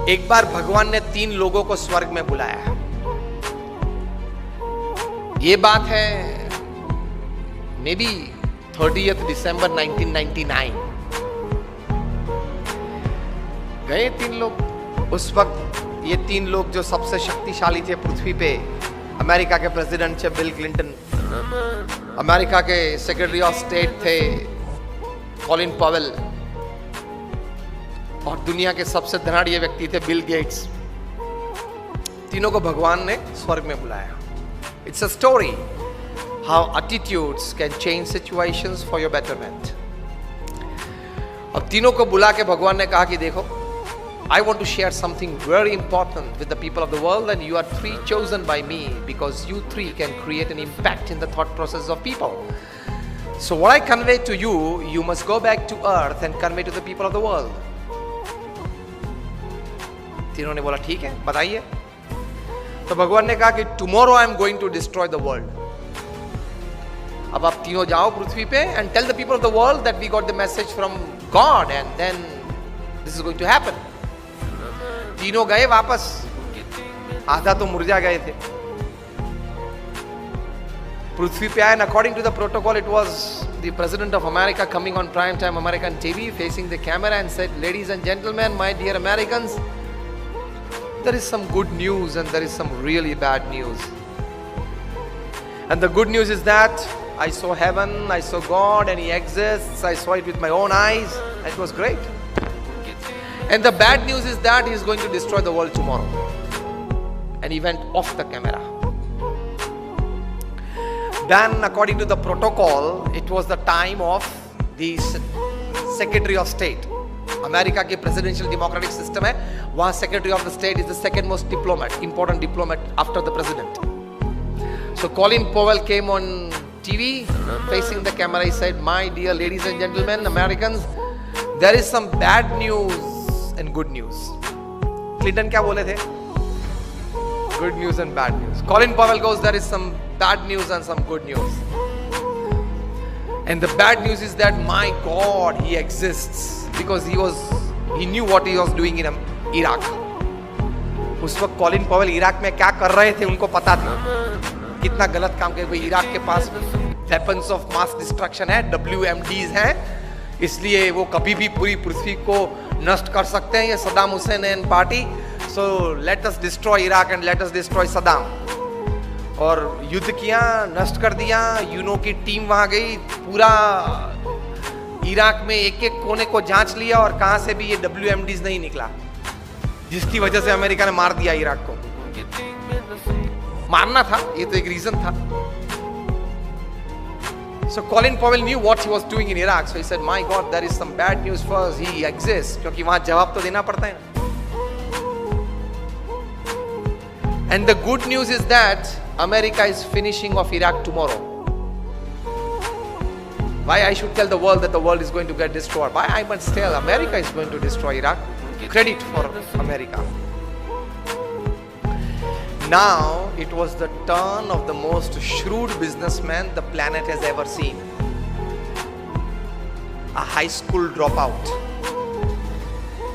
एक बार भगवान ने 3 लोगों को स्वर्ग में बुलाया। ये बात है मे बी 30 दिसंबर 1999। गए 3 लोग। उस वक्त ये 3 लोग जो सबसे शक्तिशाली थे पृथ्वी पे, अमेरिका के प्रेसिडेंट थे बिल क्लिंटन, अमेरिका के सेक्रेटरी ऑफ स्टेट थे कॉलिन पॉवेल, और दुनिया के सबसे धनाढ़ व्यक्ति थे बिल गेट्स। तीनों को भगवान ने स्वर्ग में बुलाया। It's a story how attitudes can change situations for your betterment. अब तीनों को बुला के भगवान ने कहा कि देखो, I want to share something very important with the people of the world, and you are 3 chosen by me because you 3 can create an impact in the thought process of people. So what I convey to you, you must go back to earth and convey to the people of the world. तीनों ने बोला ठीक है, बताइए। तो भगवान ने कहा कि tomorrow I am going to destroy the world. अब आप तीनों जाओ पृथ्वी पे and tell the people of the world that we got the message from God and then this is going to happen. तीनों गए वापस, आधा तो मुरझा गए थे। पृथ्वी पे आए, according to the protocol it was the president of America coming on prime time American TV facing the camera and said, ladies and gentlemen, my dear Americans, there is some good news and there is some really bad news. And the good news is that I saw heaven, I saw God and He exists. I saw it with my own eyes. It was great. And the bad news is that He is going to destroy the world tomorrow. And He went off the camera. Then according to the protocol, it was the time of the Secretary of State. America के presidential democratic system है, वहां secretary of the state is the second most diplomat, important diplomat after the president. So Colin Powell came on TV facing the camera. He said, my dear ladies and gentleman Americans, there is some bad news and good news. Clinton क्या बोले थे? Good news and bad news. Colin Powell goes, there is some bad news and some good news. And the bad news is that my God, He exists because He knew what He was doing in Iraq. उस वक्त Colin Powell Iraq में क्या कर रहे थे उनको पता था, कितना गलत काम कर. इराक के पास वेपन्स ऑफ मास डिस्ट्रक्शन है, WMDs हैं, इसलिए वो कभी भी पूरी पृथ्वी को नष्ट कर सकते हैं, ये Saddam Hussain and party. So let us destroy Iraq and let us destroy Saddam. और युद्ध किया, नष्ट कर दिया. यूनो की टीम वहां गई, पूरा इराक में एक एक कोने को जांच लिया और कहां से भी ये WMDs नहीं निकला, जिसकी वजह से अमेरिका ने मार दिया इराक को. मारना था, ये तो एक रीजन था. So Colin Powell knew what he was doing in Iraq, so he said, my God, there is some bad news for us. He exists, क्योंकि वहां जवाब तो देना पड़ता है ना. And the good news is that America is finishing off Iraq tomorrow. Why I should tell the world that the world is going to get destroyed? Why I must tell America is going to destroy Iraq? Credit for America. Now it was the turn of the most shrewd businessman the planet has ever seen. A high school dropout.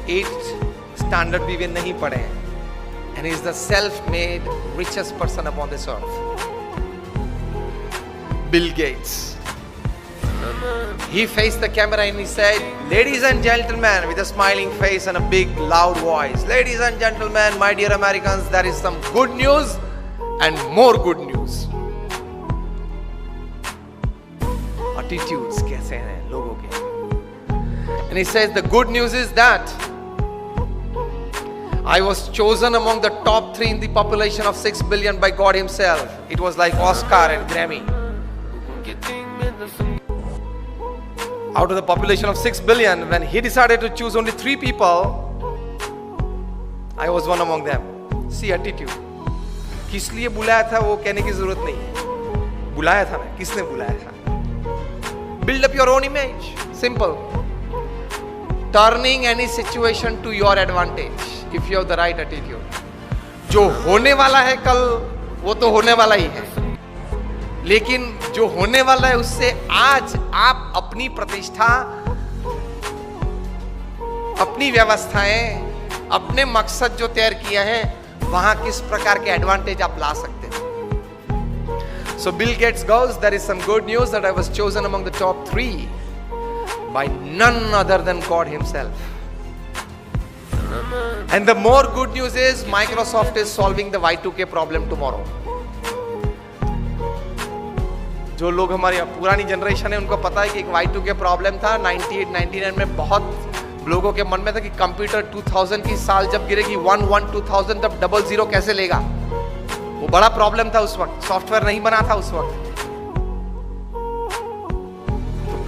8th standard भी वे नहीं पढ़े हैं. And he is the self-made richest person upon this earth. Bill Gates. He faced the camera and he said, ladies and gentlemen, with a smiling face and a big loud voice, ladies and gentlemen, my dear Americans, there is some good news and more good news. Attitudes कैसे हैं लोगों के? And he says the good news is that I was chosen among the top 3 in the population of 6 billion by God Himself. It was like Oscar and Grammy. Out of the population of 6 billion, when He decided to choose only 3 people, I was one among them. See attitude. किस लिए बुलाया था वो कहने की जरूरत नहीं है. बुलाया था ना, किसने बुलाया था? Build up your own image. Simple. Turning any situation to your advantage. If you have the right attitude. जो होने वाला है कल, वो तो होने वाला ही है, लेकिन जो होने वाला है उससे आज आप अपनी प्रतिष्ठा, अपनी व्यवस्थाएं, अपने मकसद जो तैयार किए हैं वहां किस प्रकार के एडवांटेज आप ला सकते हैं. So Bill Gates goes, there is some good news that I was chosen among the top 3 by none other than God himself. And the more good news is Microsoft is solving the Y2K problem tomorrow. जो लोग हमारी पुरानी generation है उनको पता है कि एक Y2K प्रॉब्लम था 98 99 में. बहुत लोगों के मन में था कि कंप्यूटर 2000 की साल जब गिरेगी 2000 तब 00 कैसे लेगा. वो बड़ा प्रॉब्लम था उस वक्त, सॉफ्टवेयर नहीं बना था उस वक्त.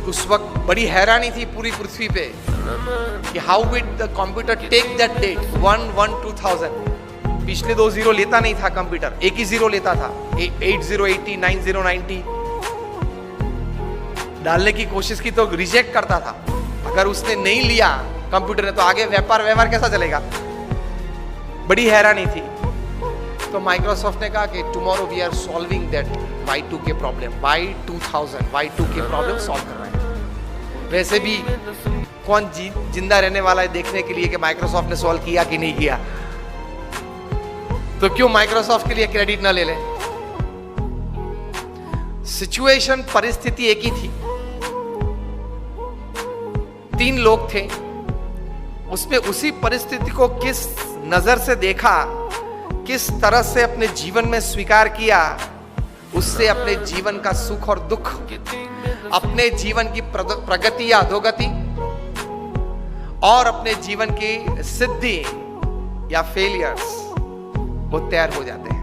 उस वक्त बड़ी हैरानी थी पूरी पृथ्वी पे कि how would the computer take that date 1/1/2000. पिछले 2 जीरो लेता नहीं था कंप्यूटर, एक ही जीरो लेता था. 8080 9090 डालने की कोशिश की तो रिजेक्ट करता था. अगर उसने नहीं लिया कंप्यूटर ने तो आगे व्यवहार कैसा चलेगा. बड़ी हैरानी थी. तो माइक्रोसॉफ्ट ने कहा कि tomorrow we are solving that Y2K problem. Y2000 Y2K problem solve कर रहे हैं. वैसे भी कौन जिंदा रहने वाला है देखने के लिए कि माइक्रोसॉफ्ट ने सॉल्व किया कि नहीं किया. तो क्यों माइक्रोसॉफ्ट के लिए क्रेडिट ना ले लें. सिचुएशन परिस्थिति एक ही थी. 3 लोग थे. उसमें उसी परिस्थिति को किस नजर से देखा, किस तरह से अपने जीवन में स्वीकार किया, उससे अपने जीवन का सुख और दुख, अपने जीवन की प्रगति या अधोगति और अपने जीवन की सिद्धि या फेलियर्स वो तैयार हो जाते हैं.